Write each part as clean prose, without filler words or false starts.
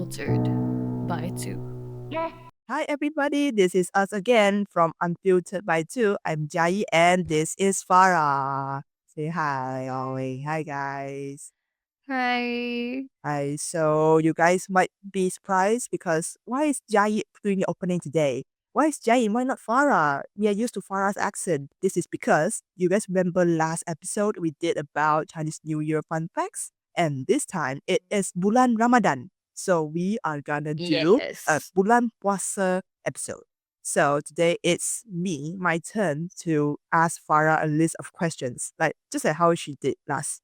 Unfiltered by two. Hi, everybody. This is us again from Unfiltered by Two. I'm Jai, and this is Farah. Say hi, Ollie. Hi, guys. Hi. Hi. So, you guys might be surprised because why is Jai doing the opening today? Why is Jai? Why not Farah? We are used to Farah's accent. This is because you guys remember last episode we did about Chinese New Year fun facts? And this time it is Bulan Ramadan. So we are gonna do a Yes. Bulan Puasa episode. So today it's my turn to ask Farah a list of questions, like just like how she did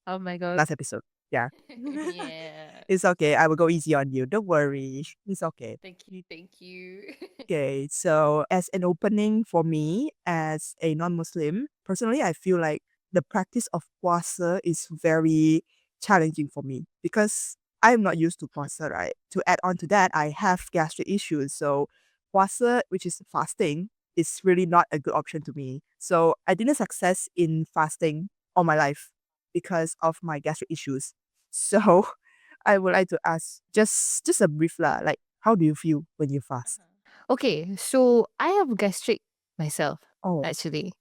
Oh my god. last episode. Yeah. Yeah. It's okay. I will go easy on you. Don't worry. It's okay. Thank you. Thank you. Okay, so as an opening for me as a non-Muslim, personally, I feel like the practice of puasa is very challenging for me because I'm not used to puasa, right? To add on to that, I have gastric issues. So puasa, which is fasting, is really not a good option to me. So I didn't success in fasting all my life because of my gastric issues. So I would like to ask just a brief lah, like how do you feel when you fast? Okay, so I have gastric myself, Oh, actually.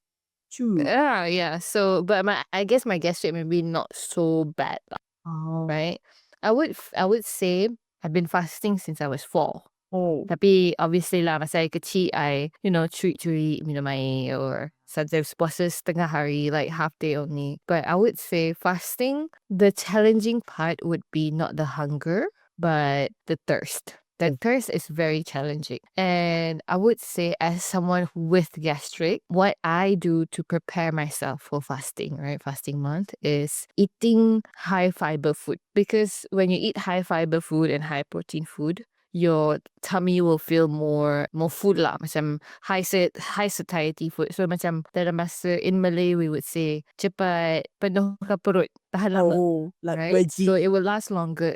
true. Yeah. So, but I guess my gastric maybe not so bad, lah, Oh, right? I would say I've been fasting since I was 4. oh, Tapi obviously lah, masa I kecil, I, curi-curi minum air or sometimes puasa setengah hari, like half day only. But I would say fasting, the challenging part would be not the hunger, but the thirst. The thirst is very challenging. And I would say as someone with gastric, what I do to prepare myself for fasting, right? Fasting month is eating high fiber food. Because when you eat high fiber food and high protein food, your tummy will feel more full lah, macam high satiety food. So macam dalam bahasa in Malay we would say cepat penuh ke perut, tahan lama, oh, like right? So veggie. it will last longer.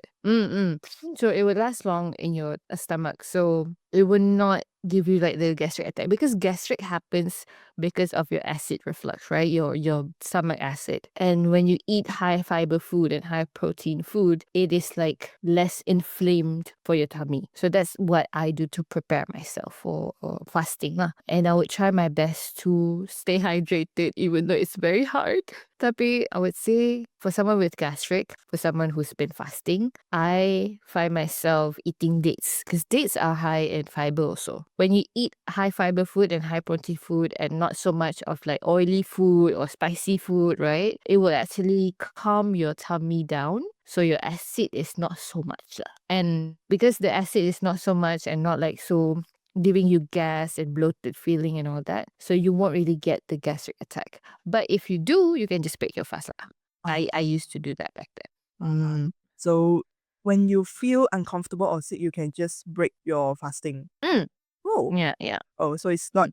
So it would last long in your stomach. So it would not give you like the gastric attack, because gastric happens because of your acid reflux, right? Your stomach acid. And when you eat high fiber food and high protein food, it is like less inflamed for your tummy. So that's what I do to prepare myself for fasting lah. And I would try my best to stay hydrated, even though it's very hard. Tapi I would say for someone with gastric, for someone who's been fasting, I find myself eating dates, because dates are high in fiber also. When you eat high fiber food and high protein food and not so much of like oily food or spicy food, right? It will actually calm your tummy down. So your acid is not so much lah. And because the acid is not so much and not like so giving you gas and bloated feeling and all that, so you won't really get the gastric attack. But if you do, you can just break your fast lah. I used to do that back then. So when you feel uncomfortable or sick, you can just break your fasting. Mm. Oh, Yeah. oh, so it's not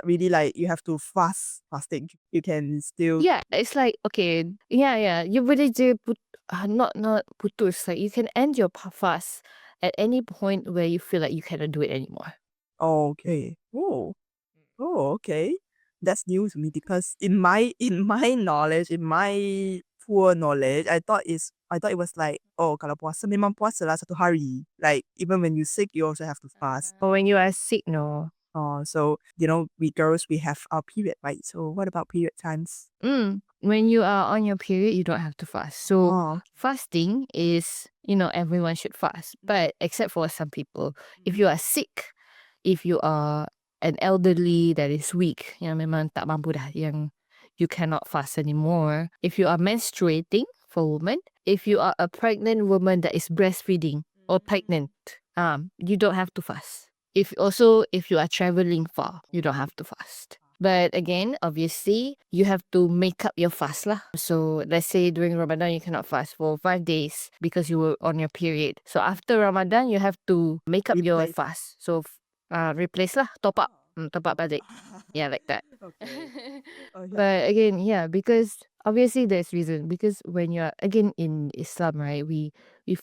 really like you have to fasting. You can still. Yeah, it's like, okay, yeah. You boleh je not putus. Like you can end your fast at any point where you feel like you cannot do it anymore. Oh, okay. Oh, okay. That's new to me because in my knowledge, in my poor knowledge, I thought it was like, oh, kalau puasa memang puasa lah satu hari. Like even when you sick, you also have to fast. But when you are sick, no. Oh, so we girls we have our period, right? So what about period times? When you are on your period, you don't have to fast. So Oh, fasting is, everyone should fast, but except for some people. If you are sick, if you are an elderly that is weak, yang memang tak mampu dah, yang you cannot fast anymore. If you are menstruating for women, if you are a pregnant woman that is breastfeeding or pregnant, you don't have to fast. If you are traveling far, you don't have to fast. But again, obviously, you have to make up your fast lah. So let's say during Ramadan, you cannot fast for 5 days because you were on your period. So after Ramadan, you have to make up your replace. fast. So replace lah, top up balik. Yeah, like that. Okay. Okay. But again, yeah, because obviously there's reason. Because when you're again in Islam, right, we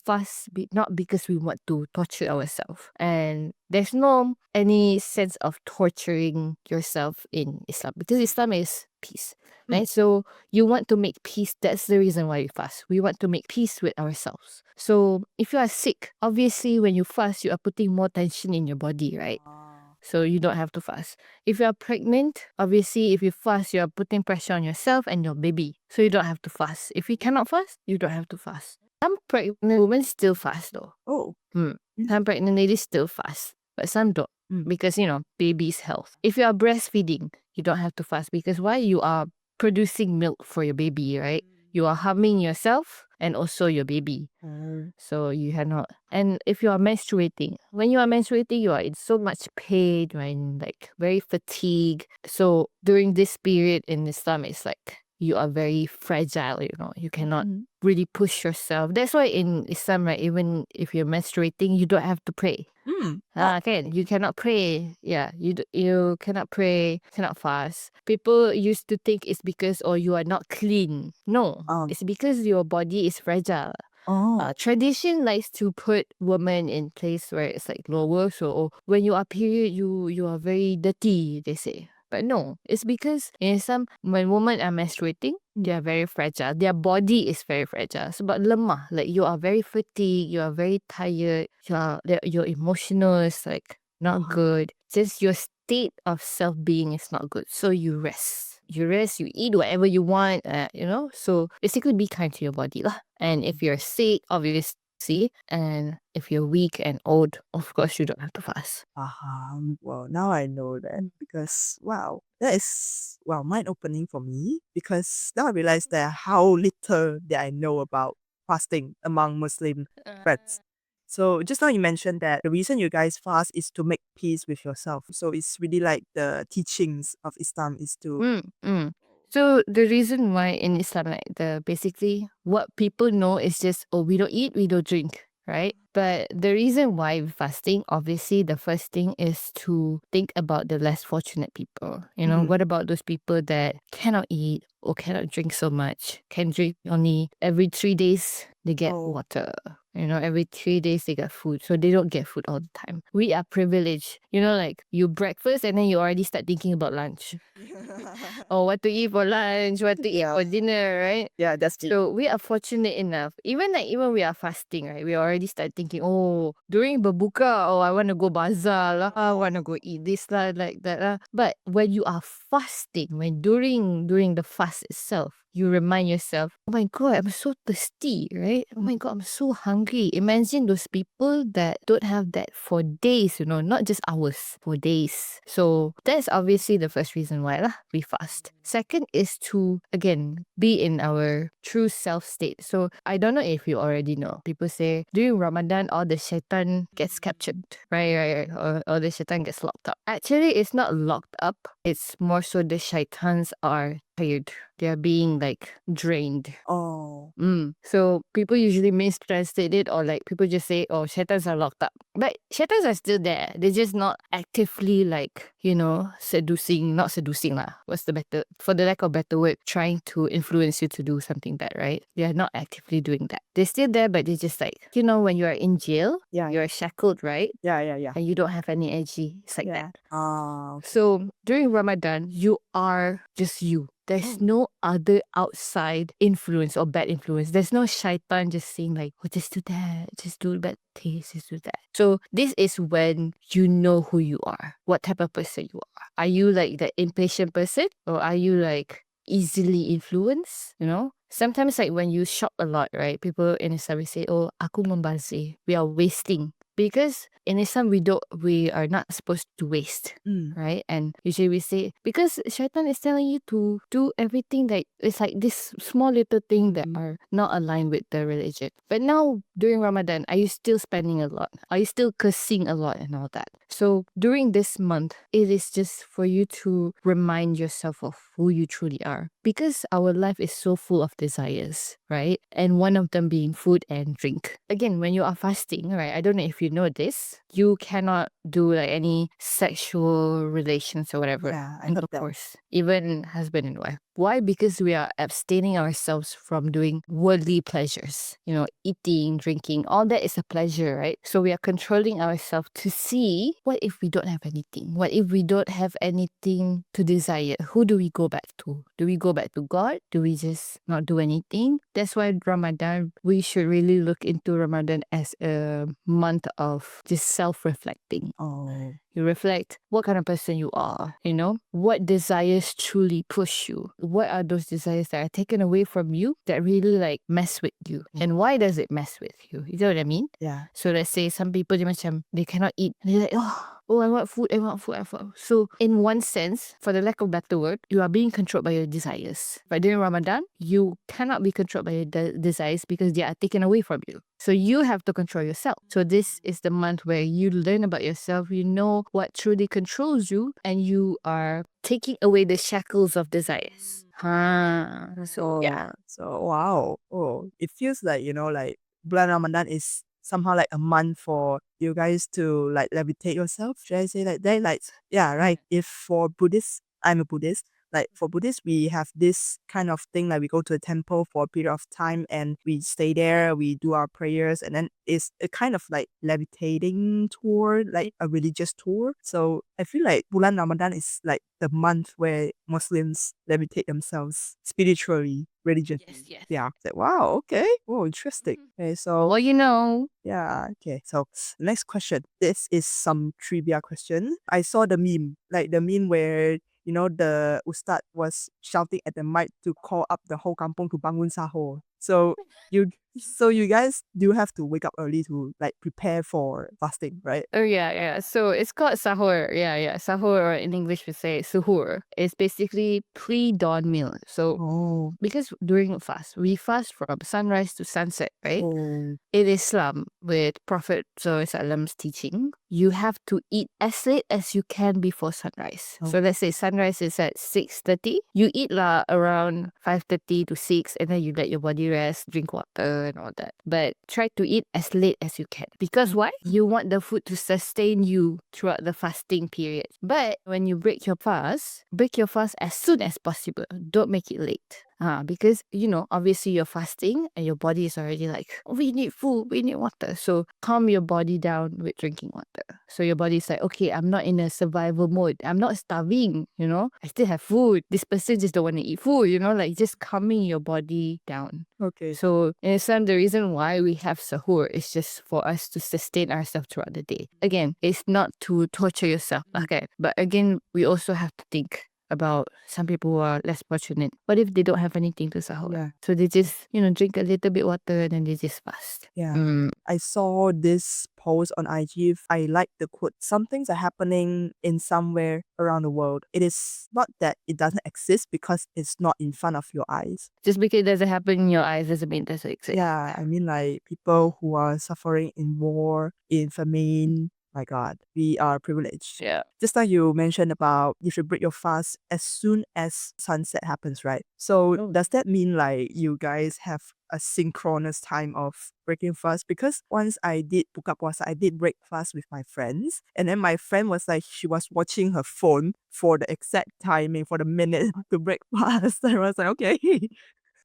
fast not because we want to torture ourselves, and there's no any sense of torturing yourself in Islam, because Islam is peace, Mm. right? So you want to make peace. That's the reason why you fast. We want to make peace with ourselves. So if you are sick, obviously when you fast, you are putting more tension in your body, right? Ah. So you don't have to fast. If you are pregnant, obviously if you fast, you are putting pressure on yourself and your baby. So you don't have to fast. If you cannot fast, you don't have to fast. Some pregnant women still fast though. Oh. Some pregnant ladies still fast, but some don't Mm. because, baby's health. If you are breastfeeding, you don't have to fast because why? You are producing milk for your baby, right? You are harming yourself and also your baby. Oh. So you cannot. And if you are menstruating, when you are menstruating, you are in so much pain, right? Like very fatigued. So during this period in Islam, it's like you are very fragile, you cannot Mm. really push yourself. That's why in Islam, right, even if you're menstruating, you don't have to pray. Oh. Kan, you cannot pray. Yeah, you cannot pray, cannot fast. People used to think it's because you are not clean. No, Um. it's because your body is fragile. Oh. Tradition likes to put women in place where it's like lower. So when you are period, you are very dirty, they say. But no, it's because when women are menstruating, they are very fragile. Their body is very fragile. Sebab lemah. Like you are very fatigued, you are very tired, your emotional is like not good. Just your state of self-being is not good. So you rest. You rest, you eat whatever you want, So basically be kind to your body lah. And if you're sick, obviously, and if you're weak and old, of course you don't have to fast. Well, now I know that because wow, that is mind opening for me because now I realize that how little that I know about fasting among Muslim friends. So just now you mentioned that the reason you guys fast is to make peace with yourself. So it's really like the teachings of Islam is to Mm. So the reason why in Islam, like basically what people know is just, we don't eat, we don't drink, right? But the reason why we're fasting, obviously the first thing is to think about the less fortunate people. What about those people that cannot eat or cannot drink so much, can drink only every 3 days they get oh water. Every 3 days they get food. So they don't get food all the time. We are privileged. Like you breakfast and then you already start thinking about lunch. Oh, what to eat for lunch, what to eat for dinner, right? yeah, that's deep. So we are fortunate enough. Even we are fasting, right? We already start thinking, during berbuka, I want to go bazaar lah, I want to go eat this lah, like that lah. But when you are fasting, when during the fast itself, you remind yourself, oh my God, I'm so thirsty, right? Oh my God, I'm so hungry. Imagine those people that don't have that for days, not just hours, for days. So that's obviously the first reason why lah, we fast. Second is to, again, be in our true self state. So I don't know if you already know. People say during Ramadan, all the shaitan gets captured, right? Or the shaitan gets locked up. Actually, it's not locked up. It's more so the shaitans are tired. They're being like drained. Oh. So people usually mistranslate it, or like people just say, shaitans are locked up. But shaitans are still there. They're just not actively like, seducing, not seducing lah. What's the better, for the lack of better word, trying to influence you to do something bad, right? They are not actively doing that. They're still there, but they're just like, when you are in jail, Yeah. you're shackled, right? Yeah. And you don't have any energy. It's like Yeah. that. So during Ramadan, you are just you. There's no other outside influence or bad influence. There's no shaitan just saying like, just do that, just do bad things, just do that. So this is when you know who you are, what type of person you are. Are you like the impatient person, or are you like easily influenced? Sometimes like when you shop a lot, right? People in Islam will say, aku membazir. We are wasting. Because in Islam, we are not supposed to waste, right? And usually we say, because shaitan is telling you to do everything that it's like this small little thing that are not aligned with the religion. But now during Ramadan, are you still spending a lot? Are you still cursing a lot and all that? So during this month, it is just for you to remind yourself of who you truly are. Because our life is so full of desires, right? And one of them being food and drink. Again, when you are fasting, right? I don't know if you know this, you cannot do like any sexual relations or whatever. Yeah, I heard that. Intercourse, even husband and wife. Why? Because we are abstaining ourselves from doing worldly pleasures. Eating, drinking, all that is a pleasure, right? So we are controlling ourselves to see, what if we don't have anything? What if we don't have anything to desire? Who do we go back to? Do we go back to God? Do we just not do anything? That's why Ramadan, we should really look into Ramadan as a month of just self-reflecting. Oh, You reflect what kind of person you are, what desires truly push you. What are those desires that are taken away from you that really like mess with you? And why does it mess with you? You know what I mean? yeah. So let's say some people, they cannot eat. And they're like, oh, I want food, I want food, I want food. So in one sense, for the lack of better word, you are being controlled by your desires. But during Ramadan, you cannot be controlled by your desires because they are taken away from you. So you have to control yourself. So this is the month where you learn about yourself, you know what truly controls you, and you are taking away the shackles of desires. So yeah. So wow. Oh, it feels like, like bulan Ramadan is somehow like a month for you guys to like levitate yourself. Should I say like that? Like, yeah, right. If for Buddhists, I'm a Buddhist. Like for Buddhists, we have this kind of thing, like we go to a temple for a period of time and we stay there, we do our prayers, and then it's a kind of like levitating tour, like a religious tour. So I feel like Bulan Ramadan is like the month where Muslims levitate themselves spiritually, religiously. Yes. Yeah. It's like, wow, okay. Oh, interesting. Okay, so Well, yeah, okay. So next question. This is some trivia question. I saw the meme, like the meme where the ustad was shouting at the mic to call up the whole kampung to bangun sahur. So you guys do have to wake up early to like prepare for fasting, right? Oh yeah. So it's called sahur. Yeah. Sahur, or in English we say suhoor. It's basically pre-dawn meal. So Oh, because during fast, we fast from sunrise to sunset, right? oh, In Islam, with Prophet Sallam's teaching, you have to eat as late as you can before sunrise. Oh. So let's say sunrise is at 6:30. You eat around 5:30 to 6, and then you let your body rest, drink water and all that. But try to eat as late as you can. Because why? You want the food to sustain you throughout the fasting period. But when you break your fast as soon as possible. Don't make it late. Because, obviously you're fasting and your body is already like, we need food, we need water. So calm your body down with drinking water. So your body's like, okay, I'm not in a survival mode. I'm not starving, I still have food. This person just don't want to eat food, like just calming your body down. Okay. So in Islam, the reason why we have sahur is just for us to sustain ourselves throughout the day. Again, it's not to torture yourself. Okay. But again, we also have to think about some people who are less fortunate. What if they don't have anything to sahur? Yeah. So they just, drink a little bit water and then they just fast. Yeah. I saw this post on IG. I like the quote. Some things are happening in somewhere around the world. It is not that it doesn't exist because it's not in front of your eyes. Just because it doesn't happen in your eyes doesn't mean it doesn't exist. Yeah, I mean like people who are suffering in war, in famine. My God, we are privileged. Yeah. Just like you mentioned about you should break your fast as soon as sunset happens, right? So Oh. does that mean like you guys have a synchronous time of breaking fast? Because once I did buka puasa, I did break fast with my friends, and then my friend was like, she was watching her phone for the exact timing for the minute to break fast. I was like, okay.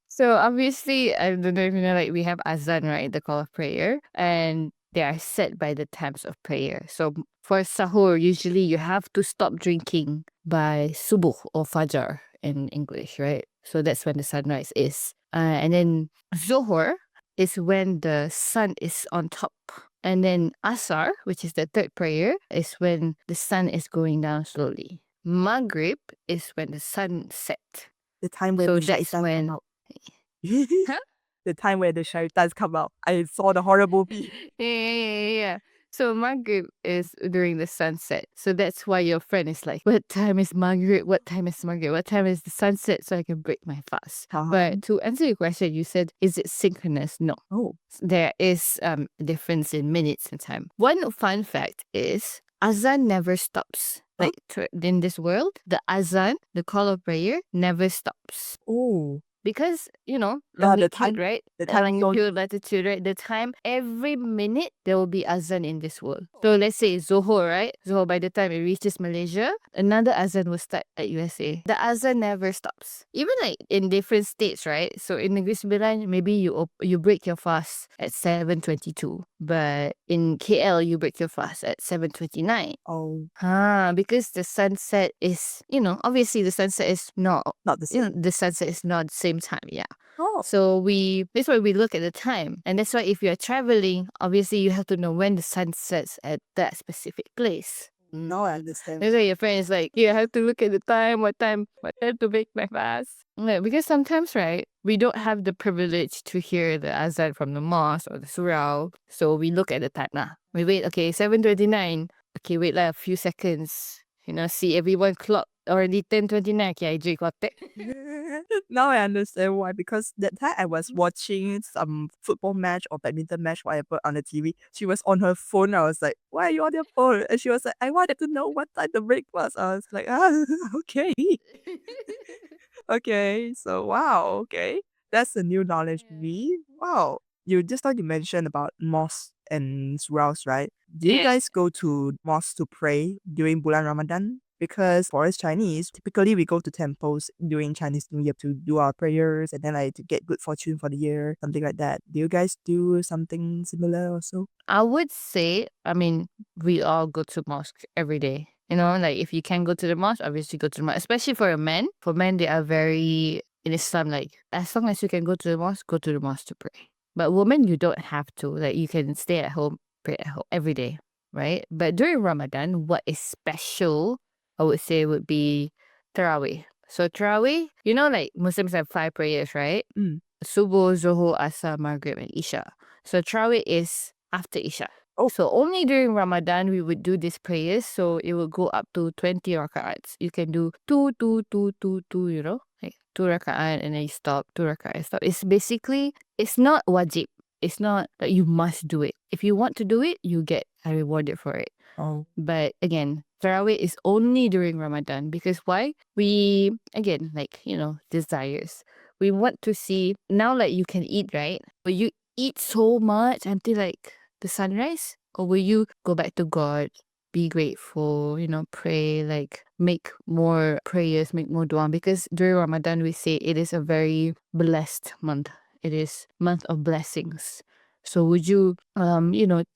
So obviously, I don't know if you know, like we have azan, right? The call of prayer. And they are set by the times of prayer. So for sahur, usually you have to stop drinking by subuh or fajar in English, right? So that's when the sunrise is. And then zuhur is when the sun is on top. And then asar, which is the third prayer, is when the sun is going down slowly. Maghrib is when the sun set. The time where So the that's shaitan when come out. The time where the shaitans come out. I saw the horror movie. Yeah. So Maghrib is during the sunset. So that's why your friend is like, what time is Maghrib? What time is Maghrib? What time is the sunset so I can break my fast? But to answer your question, you said, is it synchronous? No. Oh. There is a difference in minutes and time. One fun fact is azan never stops. Like in this world, the azan, the call of prayer, never stops. Oh. because the longitude, time right? the time zone. Longitude, latitude, right? The time, every minute there will be azan in this world. So let's say Zohor, right? Zohor, by the time it reaches Malaysia, another azan will start at USA. The azan never stops. Even like in different states, right? So in Negeri Sembilan, maybe you break your fast at 7:22, but in KL you break your fast at 7:29. Oh, Because the sunset is, obviously the sunset is not, not the same. the sunset is not the same time, yeah. Oh, So that's why we look at the time. And that's why if you're traveling, obviously you have to know when the sun sets at that specific place. now I understand. That's why your friend is like, you have to look at the time, what time to make my fast. Yeah, because sometimes, right, we don't have the privilege to hear the azan from the mosque or the surau. So we look at the time lah. We wait, okay, 7:29. Okay, wait like a few seconds. See everyone clock already 10:29. Okay, I drink water. Now I understand why. Because that time I was watching some football match or badminton match, whatever, on the TV. She was on her phone. I was like, "Why are you on your phone?" And she was like, "I wanted to know what time the break was." I was like, okay." Okay, so wow, okay. That's a new knowledge to me. Wow. You mentioned about mosque and surahs, right? Do you Yes. guys go to mosque to pray during Bulan Ramadan? Because for us Chinese, typically we go to temples during Chinese New Year to do our prayers and then like to get good fortune for the year, something like that. Do you guys do something similar also? I would say, we all go to mosque every day. Like if you can go to the mosque, obviously go to the mosque. Especially for a man. For men, they are very, in Islam, like, as long as you can go to the mosque to pray. But women, you don't have to. Like, you can stay at home, pray at home every day, right? But during Ramadan, what is special, I would say, would be Tarawih. So Tarawih, like Muslims have 5 prayers, right? Mm. Subuh, Zuhur, Asar, Maghrib, and Isha. So Tarawih is after Isha. Oh. So only during Ramadan we would do these prayers. So it will go up to 20 rak'ats. You can do two, two, two, two, two, like 2 rak'at and then you stop, 2 rak'at, stop. It's not wajib. It's not that you must do it. If you want to do it, you get rewarded for it. Oh. But again, Tarawih is only during Ramadan because why? We, again, like, desires. We want to see, now like you can eat, right? Will you eat so much until like the sunrise? Or will you go back to God, be grateful, pray, like make more prayers, make more dua? Because during Ramadan we say it is a very blessed month. It is month of blessings. So would you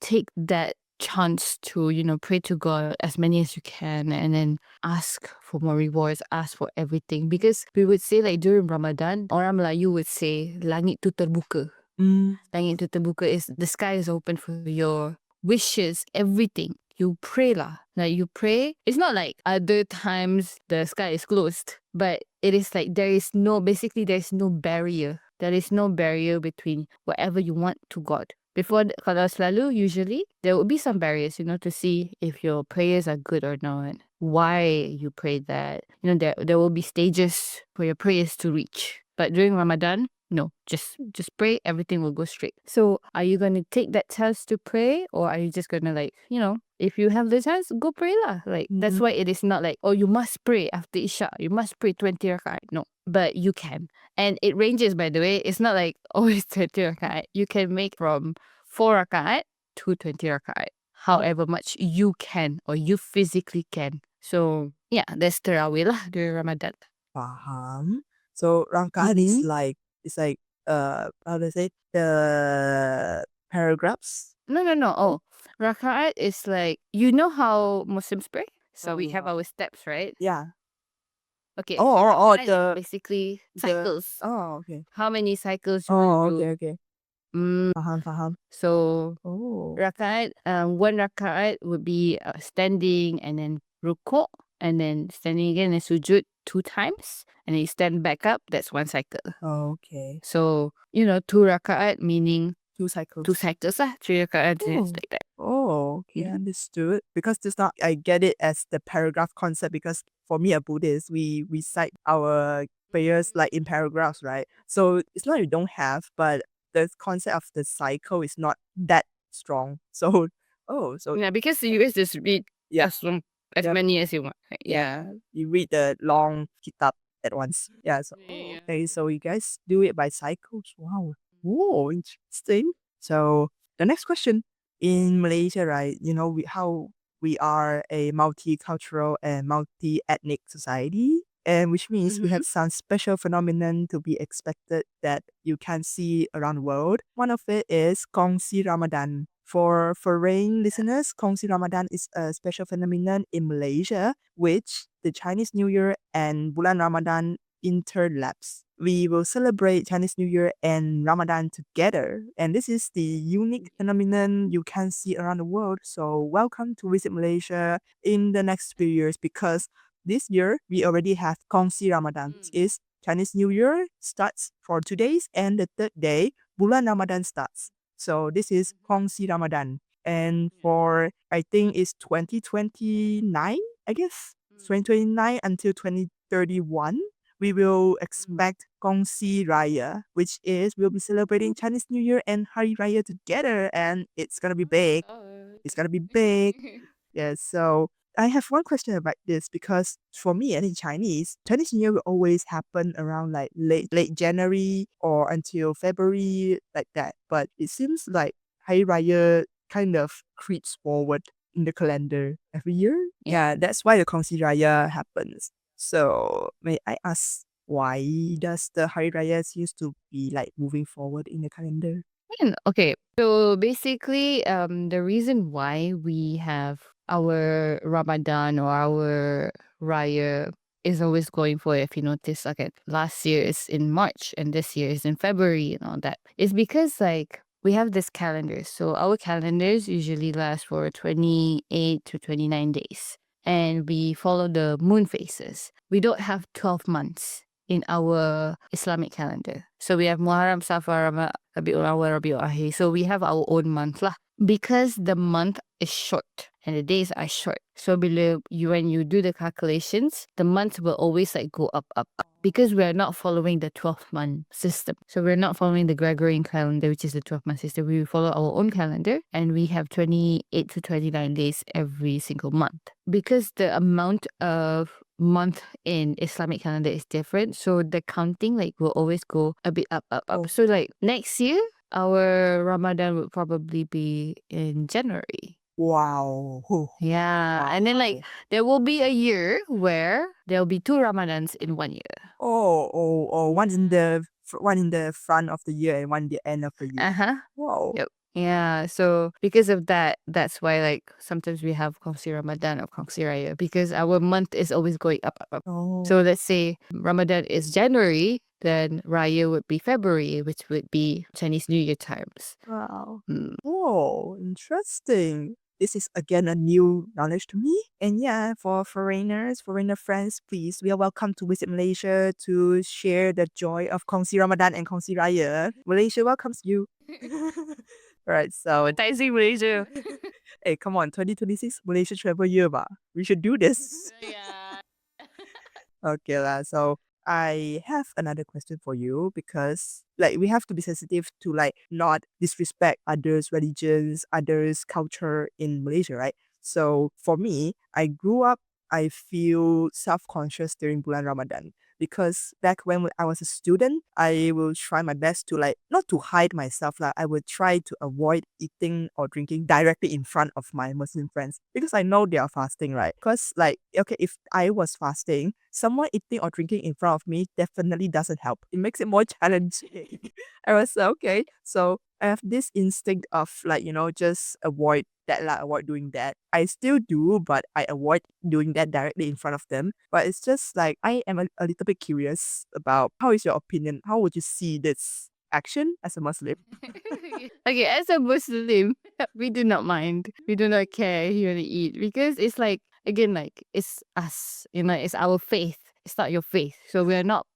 take that chance to, pray to God as many as you can and then ask for more rewards, ask for everything. Because we would say like during Ramadan, orang Melayu would say, langit tu terbuka. Mm. Langit tu terbuka is the sky is open for your wishes, everything. You pray lah. Like you pray. It's not like other times the sky is closed. But it is like there is no barrier. There is no barrier between whatever you want to God. Before, kalau selalu, usually, there would be some barriers, to see if your prayers are good or not. Why you pray that. There will be stages for your prayers to reach. But during Ramadan, no, just pray, everything will go straight. So are you going to take that chance to pray, or are you just going to like, if you have the chance, go pray lah. Like, that's why it is not like, oh, you must pray after Isha. You must pray 20 rakaat. No, but you can. And it ranges, by the way. It's not like always 20 rakaat. You can make from 4 rakaat to 20 rakaat. However much you can or you physically can. So, yeah, that's Tarawih lah during Ramadan. Paham. So rangkaian is like how do I say, the paragraphs? No. Oh, rakaat is like, you know how Muslims pray? So we have our steps, right? Yeah. Okay. Oh, Rakaat is the basically the cycles. oh, okay. How many cycles you want to do? Okay. Mm, Faham. so Oh. rakaat, 1 rakaat would be standing and then rukuk and then standing again and sujud 2 times and then you stand back up. That's 1 cycle. Okay. So 2 rakaat meaning 2 cycles. 2 cycles lah. 3 rakaat is like that. Oh, okay, understood. Because just now I get it as the paragraph concept, because for me, a Buddhist, we recite our prayers like in paragraphs, right? So it's not you don't have, but the concept of the cycle is not that strong. So Yeah, because you guys just read yeah, as Yep. many as you want. Right? Yeah. Yeah. you read the long kitab at once. Yeah. So Yeah. okay, so you guys do it by cycles. Wow. Whoa, interesting. So the next question in Malaysia, right? You know, how we are a multicultural and multi-ethnic society, and which means we Mhm. have some special phenomenon to be expected that you can see around the world. One of it is Kongsi Ramadan. For foreign listeners, Kongsi Ramadan is a special phenomenon in Malaysia, which the Chinese New Year and Bulan Ramadan interlaps. We will celebrate Chinese New Year and Ramadan together. And this is the unique phenomenon you can see around the world. So welcome to visit Malaysia in the next few years, because this year we already have Kongsi Ramadan, which is Chinese New Year starts for 2 days, and the third day Bulan Ramadan starts. So this is Kongsi Ramadan. And for, I think it's 2029, I guess, 2029 until 2031, we will expect Kongsi Raya, which is we'll be celebrating Chinese New Year and Hari Raya together, and it's gonna be big. It's gonna be big. Yeah, so I have one question about this, because for me and in Chinese New Year will always happen around like late January or until February, like that. But it seems like Hari Raya kind of creeps forward in the calendar every year. Yeah, that's why the Kongsi Raya happens. So may I ask, why does the Hari Raya seems to be like moving forward in the calendar? Okay, so basically, the reason why we have our Ramadan or our Raya is always going for, if you notice, okay, last year is in March and this year is in February and all that, is because like we have this calendar. So our calendars usually last for 28 to 29 days, and we follow the moon phases. We don't have 12 months in our Islamic calendar. So we have Muharram, Safar, Rabiul Awal, Rabiul Akhir. So we have our own month lah. Because the month is short and the days are short. So when you do the calculations, the months will always like go up, up, up. Because we're not following the 12-month system. So we're not following the Gregorian calendar, which is the 12-month system. We follow our own calendar, and we have 28 to 29 days every single month. Because the amount of month in Islamic calendar is different, so the counting like will always go a bit up, up, up. Oh. So like next year, our Ramadan would probably be in January. Wow. Yeah, and then like there will be a year where there'll be 2 Ramadans in 1 year. One in the front of the year and one in the end of the year. Uh-huh. Wow. Yep. Yeah, so because of that, that's why like sometimes we have Kongsi Ramadan or Kongsi Raya, because our month is always going up, up, up. Oh. So let's say Ramadan is January, then Raya would be February, which would be Chinese New Year times. Wow. Mm. Oh, interesting. This is again a new knowledge to me. And yeah, for foreigner friends, please, we are welcome to visit Malaysia to share the joy of Kongsi Ramadan and Kongsi Raya. Malaysia welcomes you. Right, so Advertising Malaysia. hey, come on, 2026 Malaysia travel year ba. We should do this. Yeah. Okay lah. So I have another question for you, because like we have to be sensitive to like not disrespect others' religions, others' culture in Malaysia, right? So for me, I grew up, I feel self-conscious during Bulan Ramadan, because back when I was a student, I will try my best to like not to hide myself lah. I would try to avoid eating or drinking directly in front of my Muslim friends, because I know they are fasting, right? Because like okay, if I was fasting, someone eating or drinking in front of me definitely doesn't help. It makes it more challenging. I was like, okay, so I have this instinct of like, just avoid that lah, avoid doing that. I still do, but I avoid doing that directly in front of them. But it's just like I am a little bit curious about how is your opinion? How would you see this action as a Muslim? Okay, as a Muslim, we do not mind. We do not care if you want to eat, because it's like, again, like it's us, it's our faith. It's not your faith. So we're not,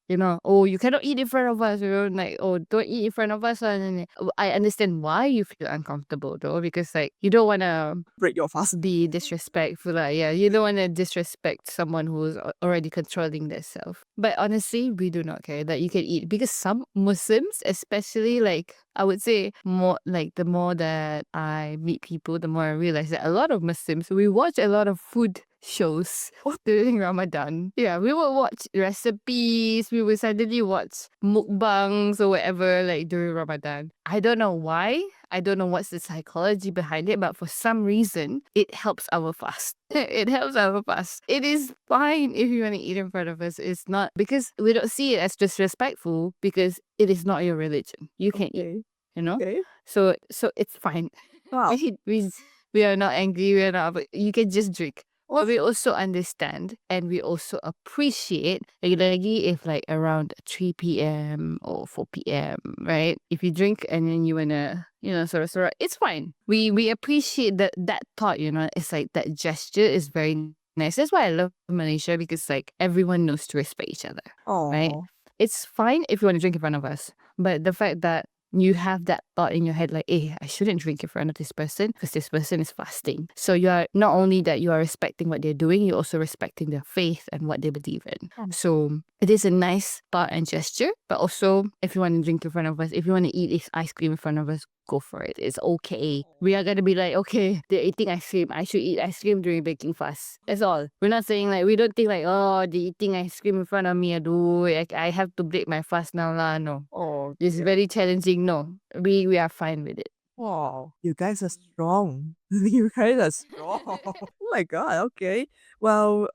oh, you cannot eat in front of us, like, oh, don't eat in front of us. And I understand why you feel uncomfortable though, because like you don't want to Break your fast. be disrespectful. Like, yeah, you don't want to disrespect someone who's already controlling themselves. But honestly, we do not care that you can eat, because some Muslims, especially like I would say more like the more that I meet people, the more I realize that a lot of Muslims, we watch a lot of food shows during Ramadan. Yeah, we would watch recipes. We would suddenly watch mukbangs or whatever like during Ramadan. I don't know why. I don't know what's the psychology behind it, but for some reason, it helps our fast. It helps our fast. It is fine if you want to eat in front of us. It's not because we don't see it as disrespectful because it is not your religion. You can eat, Okay. you know? Okay. So it's fine. Wow. We we are not angry, we are not, but you can just drink. Well, But we also understand and we also appreciate lagi if like around 3 p.m. or 4 p.m., right? If you drink and then you wanna, sort, it's fine. We appreciate that thought, it's like that gesture is very nice. That's why I love Malaysia because like everyone knows to respect each other, right? oh, It's fine if you want to drink in front of us, but the fact that you have that thought in your head like, hey, I shouldn't drink in front of this person because this person is fasting. So you are not only that you are respecting what they're doing, you're also respecting their faith and what they believe in. Oh. So it is a nice thought and gesture, but also if you want to drink in front of us, if you want to eat this ice cream in front of us, go for it. It's okay. We are gonna be like, okay, they're eating ice cream. I should eat ice cream during baking fast. That's all. We're not saying like, we don't think like, oh, they're eating ice cream in front of me. I have to break my fast now lah. No. oh, It's very challenging. No. We are fine with it. wow. You guys are strong. You guys are strong. Oh my god, okay. Well,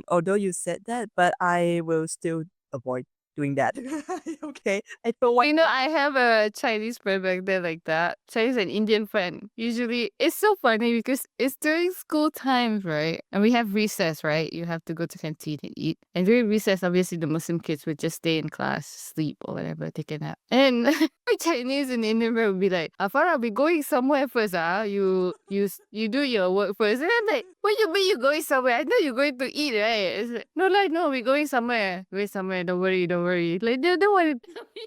although you said that, but I will still avoid doing that. Okay. I don't want I have a Chinese friend back there like that. Chinese and Indian friend. Usually, it's so funny because it's during school times, right? And we have recess, right? You have to go to canteen and eat. And during recess, obviously, the Muslim kids would just stay in class, sleep or whatever, take a nap. And my Chinese and Indian friend would be like, Farah, we're going somewhere first, ah. You do your work first. And I'm like, what you mean you going somewhere? I know you're going to eat, right? It's like, no, we're going somewhere. Going somewhere. Don't worry. Like, they don't want to tell me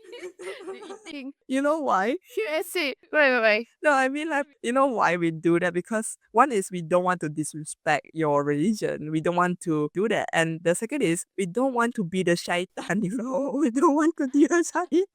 they're eating. you know why? Yes, it. Why? No, I mean like you know why we do that? Because one is we don't want to disrespect your religion. We don't want to do that. And the second is we don't want to be the shaitan, you know. We don't want to be a shaitan.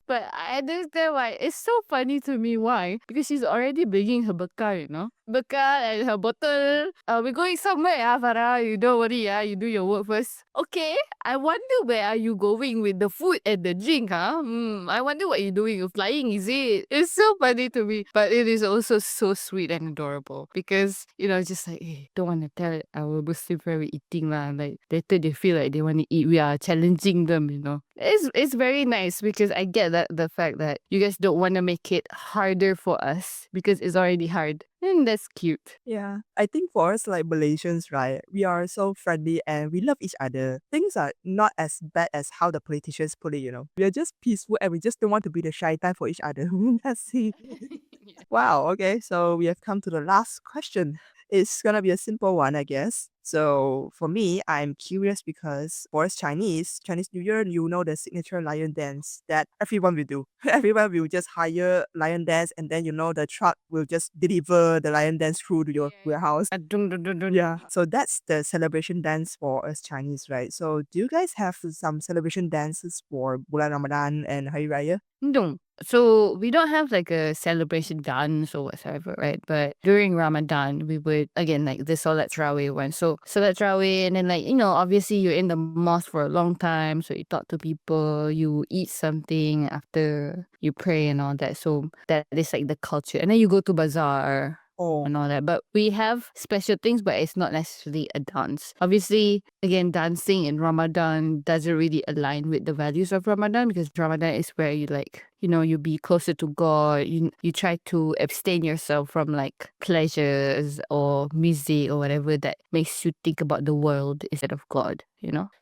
But I understand why. It's so funny to me. Why? Because she's already bringing her bekal, Bekal and her bottle. We're going somewhere, Farah. You don't worry, You do your work first. Okay. I wonder where are you going with the food and the drink, huh? I wonder what you're doing. You're flying, is it? It's so funny to me. But it is also so sweet and adorable. Because, just like, hey, don't want to tell our Muslim friend we're eating lah. Like, later they feel like they want to eat. We are challenging them, It's very nice because I get that the fact that you guys don't want to make it harder for us because it's already hard. And that's cute. Yeah. I think for us like Malaysians, right, we are so friendly and we love each other. Things are not as bad as how the politicians put it, We are just peaceful and we just don't want to be the shaitan for each other. That's it. Yeah. Wow, okay, so we have come to the last question. It's gonna be a simple one, I guess. So for me, I'm curious because for us Chinese New Year, you know the signature lion dance that everyone will do. Everyone will just hire lion dance and then the truck will just deliver the lion dance through to your house. Dun, dun, dun, dun. Yeah. So that's the celebration dance for us Chinese, right? So do you guys have some celebration dances for Bulan Ramadan and Hari Raya? No. So we don't have like a celebration dance or whatever, right? But during Ramadan, we would again like the Salat Tarawih one. So Salat Tarawih, and then like obviously you're in the mosque for a long time, so you talk to people, you eat something after you pray and all that. So that is like the culture, and then you go to bazaar Oh. and all that. But we have special things, but it's not necessarily a dance. Obviously, again, dancing in Ramadan doesn't really align with the values of Ramadan because Ramadan is where you like, you be closer to God. You try to abstain yourself from like pleasures or music or whatever that makes you think about the world instead of God,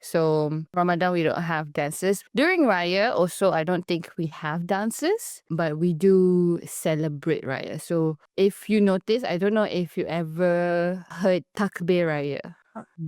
So Ramadan, we don't have dances. During Raya, also, I don't think we have dances, but we do celebrate Raya. So if you notice, I don't know if you ever heard Takbir Raya.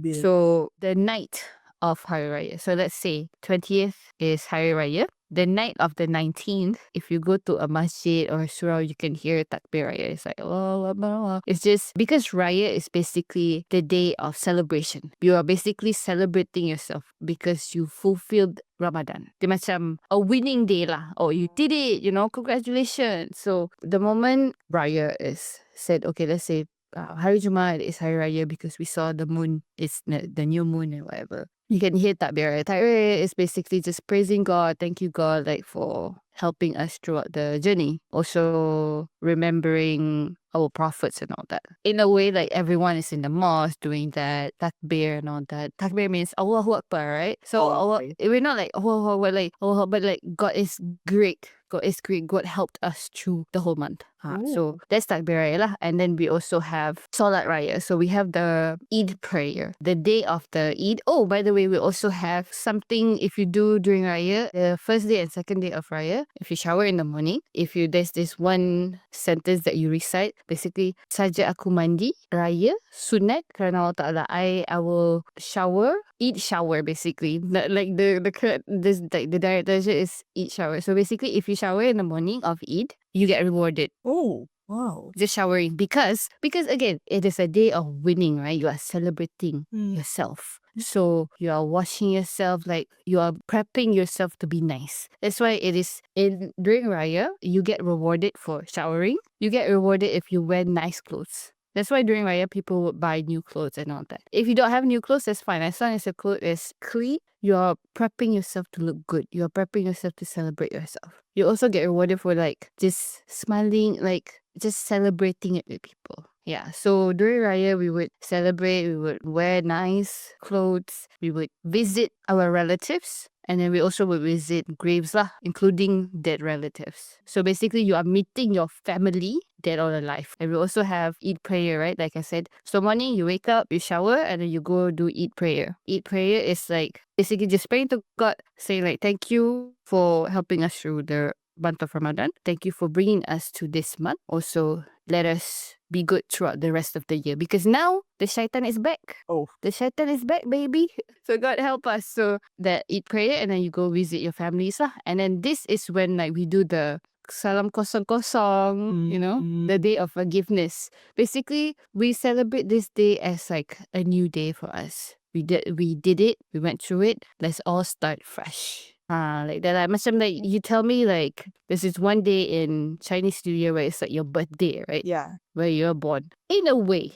Bill. So the night of Hari Raya. So let's say 20th is Hari Raya. The night of the 19th, if you go to a masjid or a surau, you can hear Takbir Raya. It's like, oh, it's just because Raya is basically the day of celebration. You are basically celebrating yourself because you fulfilled Ramadan. Dia macam a winning day lah. Oh, you did it, congratulations. So the moment Raya is said, okay, let's say Hari Jumaat is Hari Raya because we saw the moon, it's the new moon and whatever. You can hear takbir. Right? Takbir is basically just praising God, thank you God, like for helping us throughout the journey. Also remembering our prophets and all that. In a way, like everyone is in the mosque doing that takbir and all that. Takbir means Allahu Akbar, right? So Okay. we're not like Allahu Akbar, like Allahu Akbar, but like God is great. God is great. God helped us through the whole month. So Ooh. that's Takbir Raya lah. And then we also have Salat Raya. So we have the Eid prayer, the day of the Eid. Oh, by the way, we also have something if you do during Raya, the first day and second day of Raya, if you shower in the morning, there's this one sentence that you recite, basically, saja aku mandi, Raya, sunat, kerana Allah Ta'ala, I will shower, eat shower basically. Like the correct this like the direct version is eat shower. So basically if you shower in the morning of Eid, you get rewarded. Oh, wow. Just showering because again it is a day of winning, right? You are celebrating Mm. yourself. So you are washing yourself, like you are prepping yourself to be nice. That's why it is during Raya, you get rewarded for showering. You get rewarded if you wear nice clothes. That's why during Raya, people would buy new clothes and all that. If you don't have new clothes, that's fine. As long as your clothes is clean, you're prepping yourself to look good. You're prepping yourself to celebrate yourself. You also get rewarded for like just smiling, like just celebrating it with people. Yeah. So during Raya, we would celebrate, we would wear nice clothes, we would visit our relatives. And then we also would visit graves lah, including dead relatives. So basically, you are meeting your family, dead or alive. And we also have Eid prayer, right? Like I said. So morning, you wake up, you shower, and then you go do Eid prayer. Eid prayer is like basically just praying to God, saying like, thank you for helping us through the month of Ramadan. Thank you for bringing us to this month. Also, let us be good throughout the rest of the year because now the shaitan is back. Oh. The shaitan is back, baby. So God help us. So that Eid prayer and then you go visit your families lah. And then this is when like we do the Salam Kosong Kosong, the day of forgiveness. Basically, we celebrate this day as like a new day for us. We did it, we went through it, let's all start fresh. Like that. Macam like you tell me like this is one day in Chinese New Year where it's like your birthday, right? Yeah. Where you're born. In a way,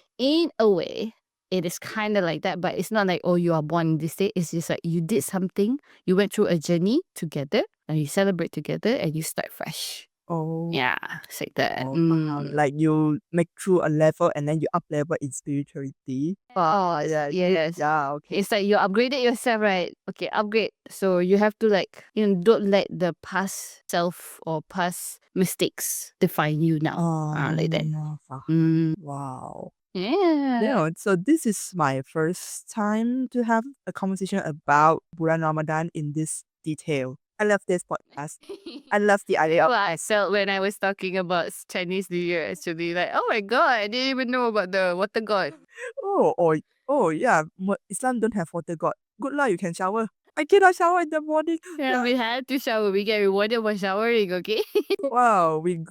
it is kind of like that, but it's not like, oh, you are born this day. It's just like you did something, you went through a journey together, and you celebrate together, and you start fresh. Oh. Yeah, it's like that. Oh, wow. Like you make through a level and then you up level in spirituality. Oh, Yeah. yes. Yeah. Okay. It's like you upgraded yourself, right? Okay, upgrade. So you have to like, don't let the past self or past mistakes define you now. Like that. Wow. Yeah. Yeah, so this is my first time to have a conversation about Bulan Ramadan in this detail. I love this podcast. I love the idea of Well, I felt when I was talking about Chinese New Year, actually, like, oh my god, I didn't even know about the water god. oh yeah, Islam don't have water god. Good luck, you can shower. I cannot shower in the morning. Yeah, we had to shower. We get rewarded for showering, okay? Wow, we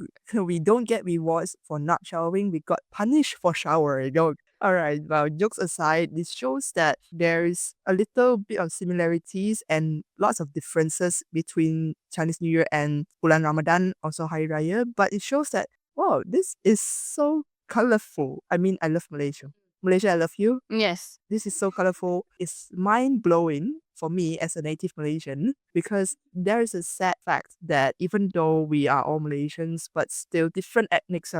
don't get rewards for not showering. We got punished for showering. All right. Well, jokes aside, this shows that there is a little bit of similarities and lots of differences between Chinese New Year and Bulan Ramadan, also Hari Raya. But it shows that wow, this is so colorful. I mean, I love Malaysia. Malaysia, I love you. Yes. This is so colorful. It's mind blowing for me as a native Malaysian because there is a sad fact that even though we are all Malaysians, but still different ethnics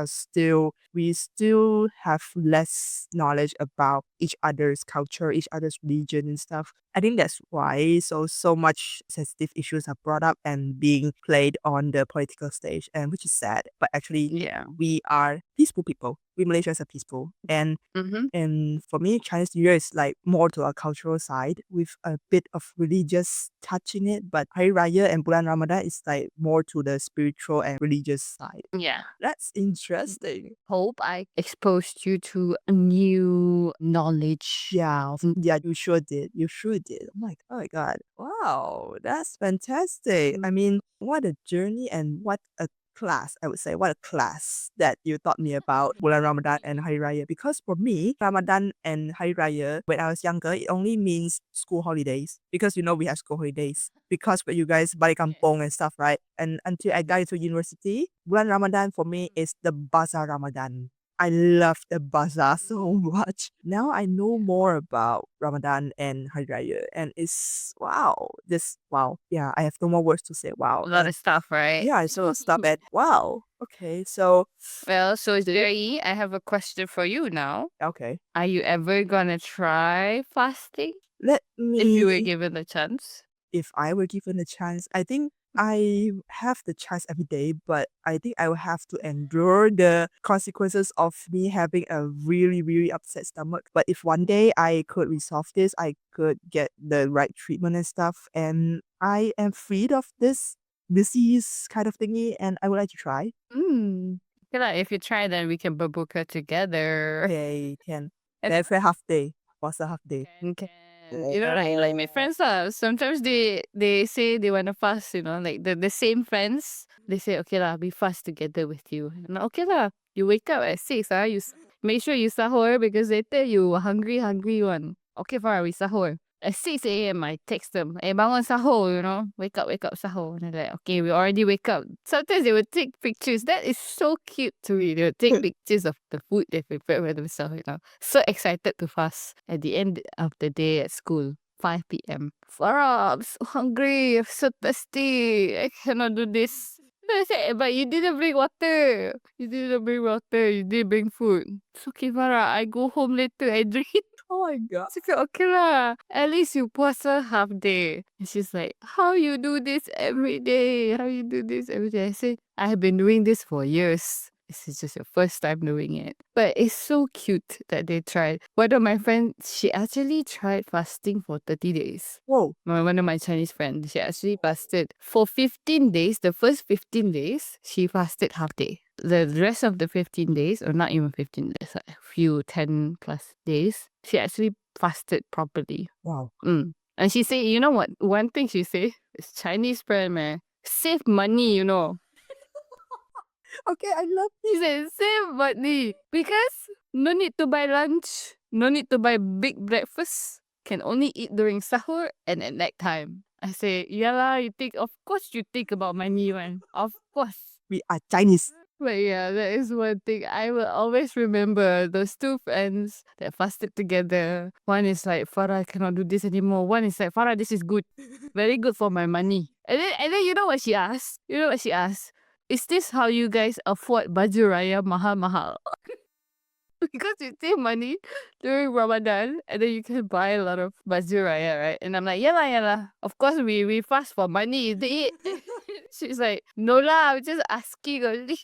we still have less knowledge about each other's culture, each other's religion and stuff. I think that's why so much sensitive issues are brought up and being played on the political stage, and which is sad. But actually, Yeah. we are peaceful people. We Malaysians are peaceful, and Mm-hmm. and for me, Chinese New Year is like more to a cultural side with a bit of religious touch in it. But Hari Raya and Bulan Ramadan is like more to the spiritual and religious side. Yeah. That's interesting. Hope I exposed you to a new knowledge. Yeah, yeah, you sure did. You sure did. Oh my God. Wow, that's fantastic. I mean, what a journey and what a class, I would say. What a class that you taught me about Bulan Ramadan and Hari Raya. Because for me, Ramadan and Hari Raya, when I was younger, it only means school holidays. Because we have school holidays. Because when you guys balik kampung and stuff, right? And until I got into university, Bulan Ramadan for me is the Bazaar Ramadan. I love the bazaar so much. Now I know more about Ramadan and Hari Raya, and it's wow, just wow. Yeah, I have no more words to say. Wow, A lot of stuff, right? yeah, I saw stop at wow. Okay, so Well, so Jerry, I have a question for you now. okay, Are you ever gonna try fasting let if you were me. given the chance? If I were given a chance, I think I have the chance every day, but I think I will have to endure the consequences of me having a really, really upset stomach. But if one day I could resolve this, I could get the right treatment and stuff, and I am freed of this disease kind of thingy, and I would like to try. Mm. Okay lah, if you try, then we can berbuka together. Okay, can. And Then for half day. What's a half day? can. You know, like my friends lah. Sometimes they say they wanna fast, you know, like the same friends. They say, okay lah, we fast together with you. And okay lah, you wake up at 6 ah, make sure you sahur because later you hungry one. Okay, fine, we sahur. At 6 a.m. I text them, bangun sahur, you know, wake up, sahur. And they're like, okay, we already wake up. Sometimes they would take pictures. That is so cute to me. They would take pictures of the food they prepared for themselves, you know. So excited to fast at the end of the day at school. 5 p.m. Farah, I'm so hungry. I'm so thirsty. I cannot do this. Then I said, but you didn't bring water. You didn't bring water. You didn't bring food. It's okay, Farah. I go home later. I drink it. Oh my god. She said, okay lah. At least you puasa half day. And she's like, how you do this every day? How you do this every day? I said, I have been doing this for years. This is just your first time doing it. But it's so cute that they tried. One of my friends, she actually tried fasting for 30 days. Whoa. One of my Chinese friends, she actually fasted for 15 days. The first 15 days, she fasted half day. The rest of the 15 days, or not even 15 days, like a few 10 plus days, she actually fasted properly. Wow. And she said, you know what? One thing she said, it's Chinese friend, man. Save money, you know. Okay, I love She said, save money. Because no need to buy lunch, no need to buy big breakfast. Can only eat during sahur and at night time. I say, yeah lah, of course you think about money, man. Of course. we are Chinese. But yeah, that is one thing I will always remember. Those two friends that fasted together. One is like, Farah, I cannot do this anymore. One is like, Farah, this is good. Very good for my money. And then you know what she asked? Is this how you guys afford baju raya mahal-mahal? Because you save money during Ramadan and then you can buy a lot of baju raya, right? And I'm like, yeah lah. Of course, we fast for money, is it? She's like, no lah, I'm just asking only.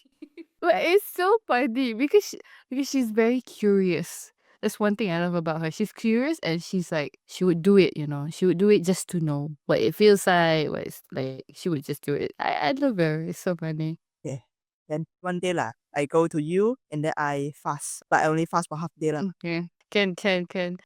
But it's so funny because she's very curious. That's one thing I love about her. She's curious and she's like, she would do it, you know. She would do it just to know what it feels like, what it's like. She would just do it. I love her. It's so funny. Yeah. Then one day lah, I go to you and then I fast. But I only fast for half day lah. Okay. Can.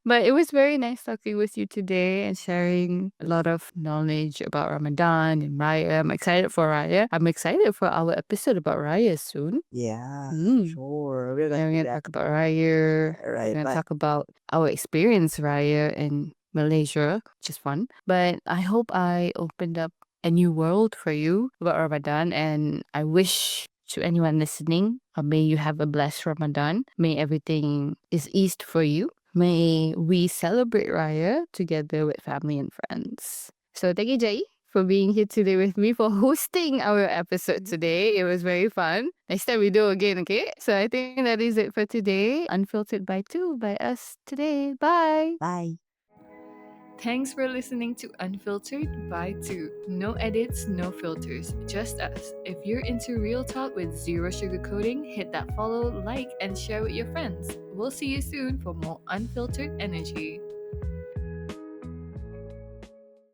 But it was very nice talking with you today and sharing a lot of knowledge about Ramadan and Raya. I'm excited for Raya. I'm excited for our episode about Raya soon. Yeah, Mm. sure. We're And we're gonna going do to that. talk about Raya. Right, We're going to but talk about our experience Raya in Malaysia, which is fun. But I hope I opened up a new world for you about Ramadan. And I wish to anyone listening, may you have a blessed Ramadan. May everything is eased for you. May we celebrate Raya together with family and friends. So thank you, Jai, for being here today with me, for hosting our episode today. It was very fun. Next time we do again, okay? So I think that is it for today. Unfiltered by 2 by us today. Bye. bye. Thanks for listening to Unfiltered by 2. No edits, no filters, just us. If you're into real talk with zero sugarcoating, hit that follow, like, and share with your friends. We'll see you soon for more unfiltered energy.